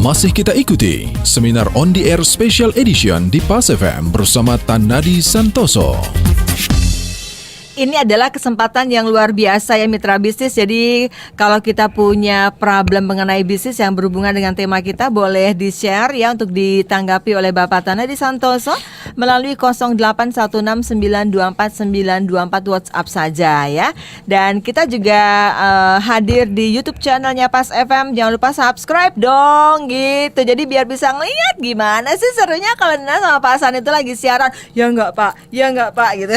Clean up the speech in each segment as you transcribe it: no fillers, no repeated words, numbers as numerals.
Masih kita ikuti Seminar On The Air Special Edition di PAS FM bersama Tanadi Santoso. Ini adalah kesempatan yang luar biasa ya mitra bisnis. Jadi kalau kita punya problem mengenai bisnis yang berhubungan dengan tema kita, boleh di-share ya untuk ditanggapi oleh Bapak Tanadi Santoso melalui 0816924924 WhatsApp saja ya. Dan kita juga hadir di YouTube channelnya PAS FM. Jangan lupa subscribe dong gitu. Jadi biar bisa ngeliat gimana sih serunya kalau Nana sama Pak Hasan itu lagi siaran. Ya enggak Pak, ya enggak Pak gitu.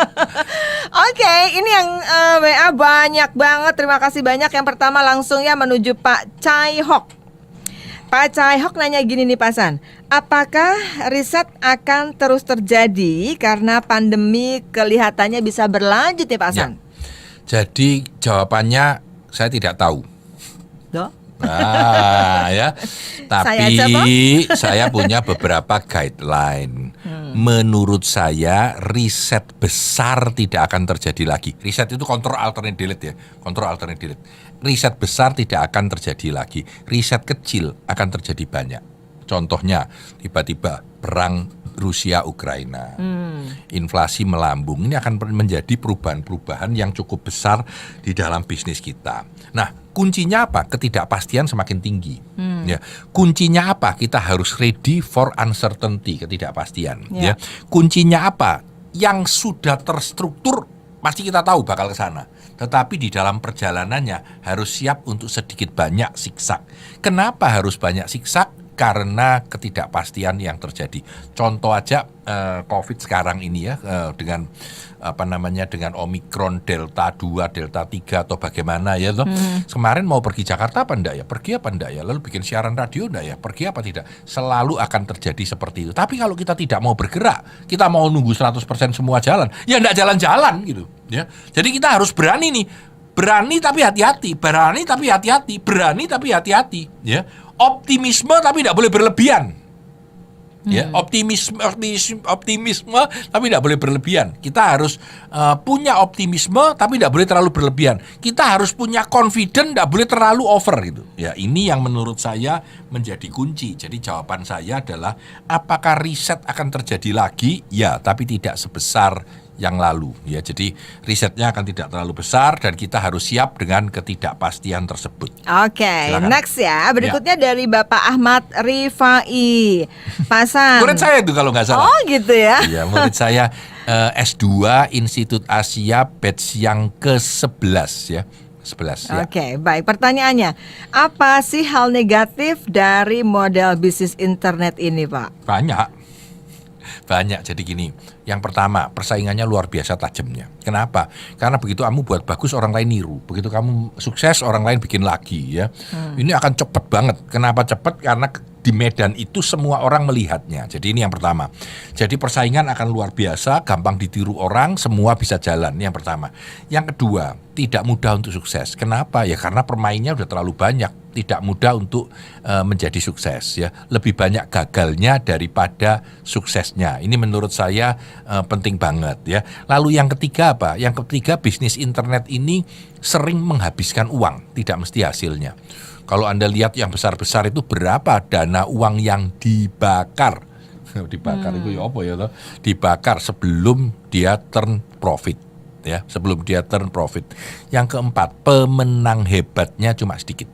Oke, ini yang WA banyak banget. Terima kasih banyak. Yang pertama langsung ya menuju Pak Chai Hok. Pak Chai Hok nanya gini nih Pak San, apakah riset akan terus terjadi karena pandemi kelihatannya bisa berlanjut ya Pak San? Ya. Jadi jawabannya saya tidak tahu. Duh? Ya. Tapi saya punya beberapa guideline. Menurut saya riset besar tidak akan terjadi lagi. Riset itu control alternate delete ya. Control alternate delete. Riset besar tidak akan terjadi lagi. Riset kecil akan terjadi banyak. Contohnya tiba-tiba perang Rusia Ukraina. Inflasi melambung. Ini akan menjadi perubahan-perubahan yang cukup besar di dalam bisnis kita. Nah, kuncinya apa? Ketidakpastian semakin tinggi. Ya, kuncinya apa? Kita harus ready for uncertainty, ketidakpastian. Ya, kuncinya apa? Yang sudah terstruktur pasti kita tahu bakal ke sana. Tetapi di dalam perjalanannya harus siap untuk sedikit banyak siksak. Kenapa harus banyak siksak? Karena ketidakpastian yang terjadi. Contoh aja COVID sekarang ini ya, dengan dengan Omikron, Delta 2, Delta 3 atau bagaimana ya toh. Kemarin mau pergi Jakarta apa enggak ya? Pergi apa enggak ya? Lalu bikin siaran radio enggak ya? Pergi apa tidak? Selalu akan terjadi seperti itu. Tapi kalau kita tidak mau bergerak, kita mau nunggu 100% semua jalan, ya enggak jalan-jalan gitu ya. Jadi kita harus berani nih. Berani tapi hati-hati, berani tapi hati-hati, berani tapi hati-hati ya. Optimisme tapi tidak boleh berlebihan. Ya, optimisme tapi tidak boleh berlebihan. Kita harus punya optimisme tapi tidak boleh terlalu berlebihan. Kita harus punya confident, tidak boleh terlalu over gitu. Ya, ini yang menurut saya menjadi kunci. Jadi jawaban saya adalah apakah riset akan terjadi lagi? Ya, tapi tidak sebesar yang lalu ya. Jadi risetnya akan tidak terlalu besar dan kita harus siap dengan ketidakpastian tersebut. Oke, next ya. Berikutnya dari Bapak Ahmad Rifai. Pasang. Murid saya itu kalau nggak salah. Oh gitu ya. Iya, murid saya S2 Institut Asia batch yang ke-11 ya. 11 ya. Oke, baik. Pertanyaannya, apa sih hal negatif dari model bisnis internet ini, Pak? Banyak. Jadi gini, yang pertama persaingannya luar biasa tajamnya. Kenapa? Karena begitu kamu buat bagus orang lain niru, begitu kamu sukses orang lain bikin lagi ya. Ini akan cepet banget. Kenapa cepet? Karena di medan itu semua orang melihatnya. Jadi ini yang pertama. Jadi persaingan akan luar biasa, gampang ditiru orang, semua bisa jalan. Ini yang pertama. Yang kedua, tidak mudah untuk sukses. Kenapa? Ya karena permainnya udah terlalu banyak. Tidak mudah untuk menjadi sukses ya. Lebih banyak gagalnya daripada suksesnya. Ini menurut saya penting banget ya. Lalu yang ketiga apa? Yang ketiga, bisnis internet ini sering menghabiskan uang, tidak mesti hasilnya. Kalau Anda lihat yang besar-besar itu berapa dana uang yang dibakar. Dibakar itu ya apa ya toh? Dibakar sebelum dia turn profit ya, sebelum dia turn profit. Yang keempat, pemenang hebatnya cuma sedikit.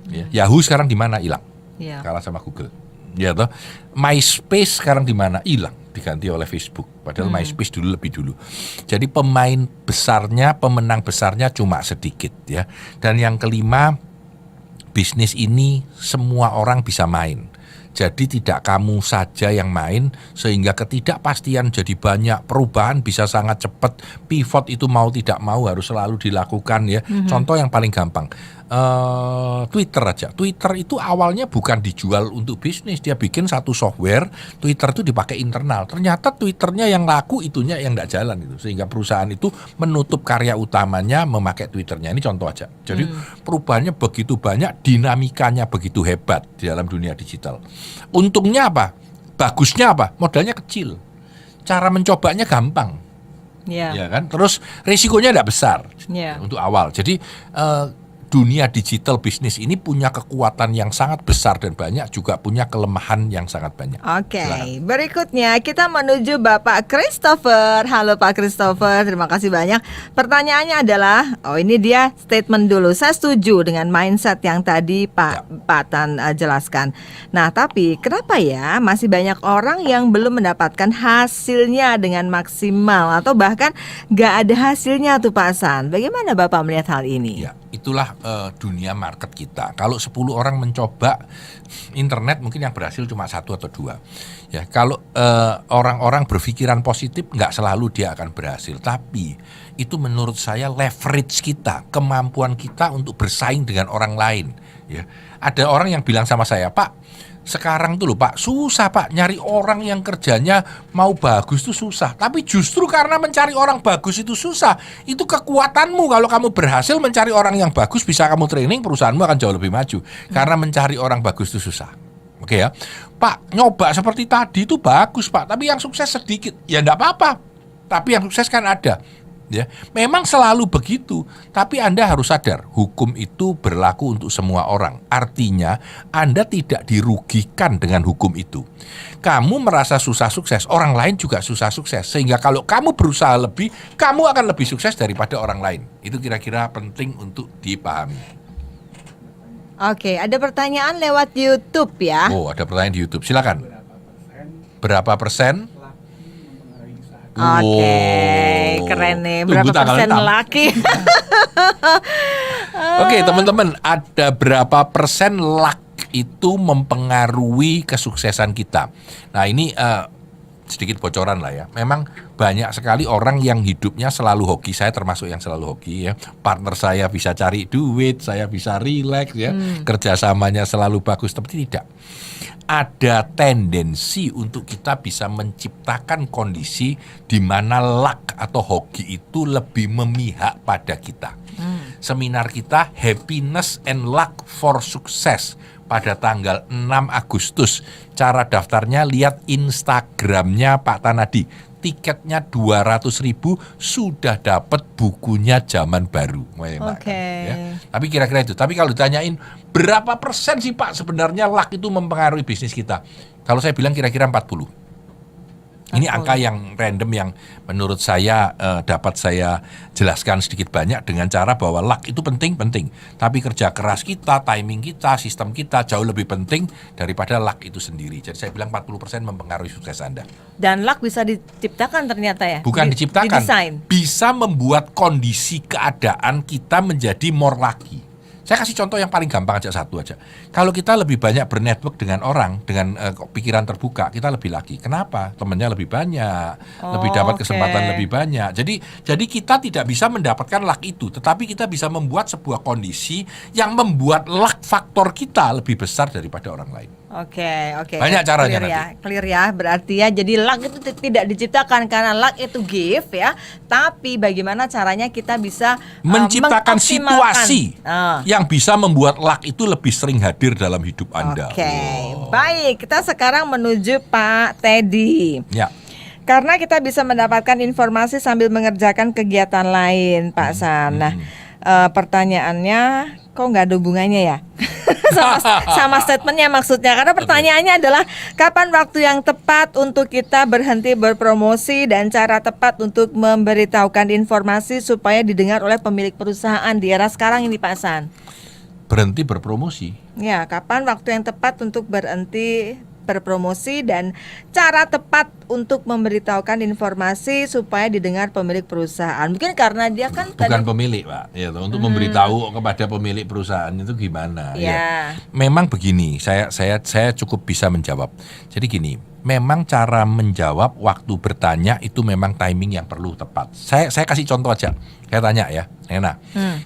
Ya. Yahoo sekarang di mana? Hilang. Ya. Kalah sama Google. Ya toh. MySpace sekarang di mana? Hilang, diganti oleh Facebook. Padahal MySpace lebih dulu. Jadi pemenang besarnya cuma sedikit ya. Dan yang kelima, bisnis ini semua orang bisa main. Jadi tidak kamu saja yang main, sehingga ketidakpastian jadi banyak, perubahan bisa sangat cepat, pivot itu mau tidak mau harus selalu dilakukan ya. Contoh yang paling gampang, Twitter aja. Twitter itu awalnya bukan dijual untuk bisnis, dia bikin satu software, Twitter itu dipakai internal. Ternyata Twitternya yang laku, itunya yang nggak jalan gitu, sehingga perusahaan itu menutup karya utamanya memakai Twitternya. Ini contoh aja. Jadi perubahannya begitu banyak, dinamikanya begitu hebat di dalam dunia digital. Untungnya apa? Bagusnya apa? Modalnya kecil, cara mencobanya gampang, ya kan. Terus risikonya tidak besar untuk awal. Jadi dunia digital bisnis ini punya kekuatan yang sangat besar dan banyak, juga punya kelemahan yang sangat banyak. Oke, Silakan. berikutnya kita menuju Bapak Christopher. Halo Pak Christopher, terima kasih banyak. Pertanyaannya adalah, ini dia statement dulu. Saya setuju dengan mindset yang tadi Pak Tan jelaskan. Nah, tapi kenapa ya masih banyak orang yang belum mendapatkan hasilnya dengan maksimal atau bahkan nggak ada hasilnya tuh Pak San? Bagaimana Bapak melihat hal ini? Ya, itulah dunia market kita. Kalau 10 orang mencoba internet, mungkin yang berhasil cuma 1 atau 2. Ya, kalau orang-orang berpikiran positif, nggak selalu dia akan berhasil. Tapi itu menurut saya leverage kita, kemampuan kita untuk bersaing dengan orang lain. Ya, ada orang yang bilang sama saya, Pak, sekarang tuh loh Pak, susah Pak nyari orang yang kerjanya mau bagus tuh susah. Tapi justru karena mencari orang bagus itu susah, itu kekuatanmu. Kalau kamu berhasil mencari orang yang bagus, bisa kamu training, perusahaanmu akan jauh lebih maju. Karena mencari orang bagus itu susah. Oke ya, Pak, nyoba seperti tadi itu bagus Pak, tapi yang sukses sedikit. Ya enggak apa-apa, tapi yang sukses kan ada. Ya, memang selalu begitu, tapi Anda harus sadar, hukum itu berlaku untuk semua orang. Artinya, Anda tidak dirugikan dengan hukum itu. Kamu merasa susah sukses, orang lain juga susah sukses. Sehingga kalau kamu berusaha lebih, kamu akan lebih sukses daripada orang lain. Itu kira-kira penting untuk dipahami. Oke, ada pertanyaan lewat YouTube ya. Oh, ada pertanyaan di YouTube, silakan. Berapa persen? Oke, Wow. keren nih. Tunggu Berapa tanggal persen 6. laki? Oke, teman-teman, ada berapa persen luck itu mempengaruhi kesuksesan kita? Nah, ini sedikit bocoran lah ya. Memang banyak sekali orang yang hidupnya selalu hoki. Saya termasuk yang selalu hoki ya. Partner saya bisa cari duit, saya bisa relax ya. Kerjasamanya selalu bagus, tapi tidak. Ada tendensi untuk kita bisa menciptakan kondisi di mana luck atau hoki itu lebih memihak pada kita. Seminar kita Happiness and Luck for Success pada tanggal 6 Agustus. Cara daftarnya lihat Instagramnya Pak Tanadi. Tiketnya 200.000, sudah dapat bukunya Zaman Baru. Enak, Oke. kan, ya. Tapi kira-kira itu. Tapi kalau ditanyain berapa persen sih Pak sebenarnya luck itu mempengaruhi bisnis kita? Kalau saya bilang kira-kira 40. Ini angka yang random yang menurut saya dapat saya jelaskan sedikit banyak dengan cara bahwa luck itu penting. Tapi kerja keras kita, timing kita, sistem kita jauh lebih penting daripada luck itu sendiri. Jadi saya bilang 40% mempengaruhi sukses Anda. Dan luck bisa diciptakan ternyata ya? Bukan diciptakan, didesain. bisa membuat kondisi keadaan kita menjadi more lucky. Saya kasih contoh yang paling gampang aja, satu aja. Kalau kita lebih banyak bernetwork dengan orang, dengan pikiran terbuka, kita lebih lucky. Kenapa? Temennya lebih banyak, lebih dapat kesempatan lebih banyak. Jadi kita tidak bisa mendapatkan luck itu, tetapi kita bisa membuat sebuah kondisi yang membuat luck faktor kita lebih besar daripada orang lain. Oke. Banyak caranya clear ya, nanti. clear ya. Berarti ya, jadi luck itu tidak diciptakan karena luck itu gift ya. Tapi bagaimana caranya kita bisa Menciptakan mengoptimalkan. situasi yang bisa membuat luck itu lebih sering hadir dalam hidup Anda. Oke, Wow. baik. Kita sekarang menuju Pak Teddy. Ya. Karena kita bisa mendapatkan informasi sambil mengerjakan kegiatan lain, Pak San. Nah, pertanyaannya kok nggak ada hubungannya ya? sama statementnya maksudnya. Karena pertanyaannya adalah kapan waktu yang tepat untuk kita berhenti berpromosi dan cara tepat untuk memberitahukan informasi supaya didengar oleh pemilik perusahaan di era sekarang ini, Pak San. Berhenti berpromosi. Ya, kapan waktu yang tepat untuk berhenti berpromosi dan cara tepat untuk memberitahukan informasi supaya didengar pemilik perusahaan. Mungkin karena dia kan Bukan pemilik, Pak. Ya, untuk memberitahu kepada pemilik perusahaan itu gimana? Ya. Memang begini, saya cukup bisa menjawab. Jadi gini, memang cara menjawab waktu bertanya itu memang timing yang perlu tepat. Saya kasih contoh aja. Saya tanya ya, Nena.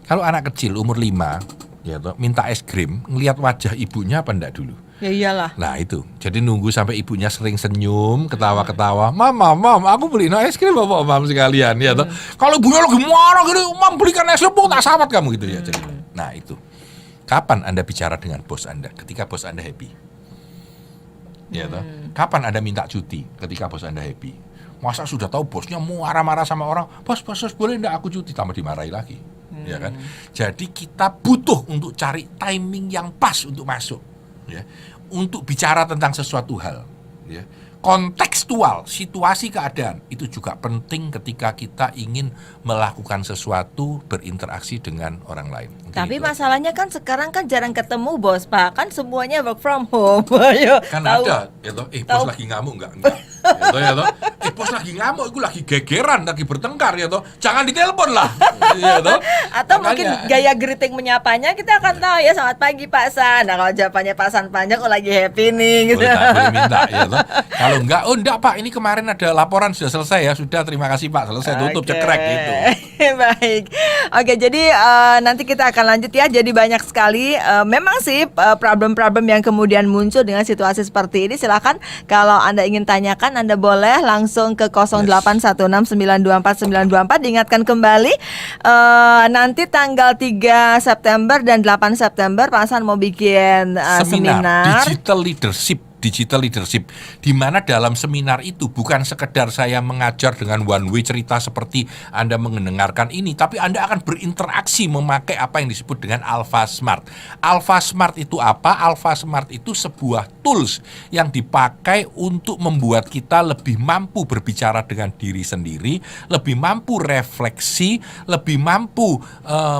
Kalau anak kecil umur 5 ya toh, minta es krim, ngelihat wajah ibunya apa enggak dulu? Ya iyalah. Nah itu, jadi nunggu sampai ibunya sering senyum, ketawa-ketawa. Mam, aku beliin es krim bapak mam sekalian, ya toh. Kalau ibunya lagi marah gini, mam belikan es krim, tak sahabat kamu gitu ya. Jadi, nah itu, kapan Anda bicara dengan bos Anda? Ketika bos Anda happy, ya toh. Kapan Anda minta cuti? Ketika bos Anda happy. Masa sudah tahu bosnya marah-marah sama orang, bos boleh enggak aku cuti? Tambah dimarahi lagi. ya kan? Jadi kita butuh untuk cari timing yang pas untuk masuk, ya, untuk bicara tentang sesuatu hal, ya. Kontekstual, situasi keadaan itu juga penting ketika kita ingin melakukan sesuatu berinteraksi dengan orang lain. Mungkin Tapi itu. masalahnya kan sekarang kan jarang ketemu bos Pak, kan semuanya work from home. Ayo, Kan tahu. ada, ya toh, bos tahu. lagi ngamuk enggak? Ya toh, bos lagi ngamuk, itu lagi gegeran, lagi bertengkar, ya toh, jangan ditelepon lah, ya toh. Atau Makanya- mungkin gaya greeting menyapanya kita akan tahu ya, selamat pagi Pak San. Nah kalau jawabannya Pak San panjang, oh lagi happy nih gitu. boleh minta, ya toh. Kalau enggak, oh enggak Pak, ini kemarin ada laporan sudah selesai ya, sudah terima kasih Pak, selesai tutup Oke. cekrek gitu. Baik. Oke, jadi nanti kita akan lanjut ya. Jadi banyak sekali memang sih problem-problem yang kemudian muncul dengan situasi seperti ini. Silakan kalau Anda ingin tanyakan, Anda boleh langsung ke 0816924924. Diingatkan kembali nanti tanggal 3 September dan 8 September Pak Hasan mau bikin seminar. Digital leadership, di mana dalam seminar itu bukan sekedar saya mengajar dengan one way cerita seperti Anda mendengarkan ini, tapi Anda akan berinteraksi memakai apa yang disebut dengan Alpha Smart. Alpha Smart itu apa? Alpha Smart itu sebuah tools yang dipakai untuk membuat kita lebih mampu berbicara dengan diri sendiri, lebih mampu refleksi, lebih mampu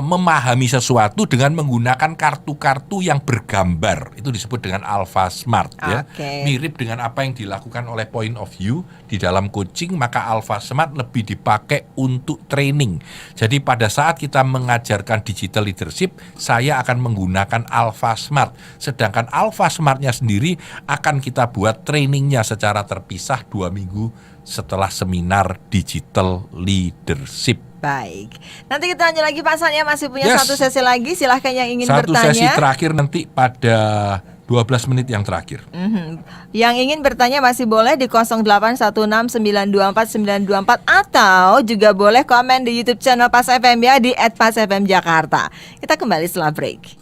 memahami sesuatu dengan menggunakan kartu-kartu yang bergambar. Itu disebut dengan Alpha Smart, ya. Oke. Mirip dengan apa yang dilakukan oleh Point of View di dalam coaching, maka Alpha Smart lebih dipakai untuk training. Jadi pada saat kita mengajarkan digital leadership, saya akan menggunakan Alpha Smart. Sedangkan Alpha Smartnya sendiri akan kita buat trainingnya secara terpisah 2 minggu setelah seminar digital leadership. Baik. Nanti kita lanjut lagi Pak San ya, masih punya Yes. satu sesi lagi. Silahkan yang ingin Satu bertanya. sesi terakhir nanti pada 12 menit yang terakhir. Yang ingin bertanya masih boleh di 0816924924 atau juga boleh komen di YouTube channel Pas FM ya, di @pasfmjakarta. Kita kembali setelah break.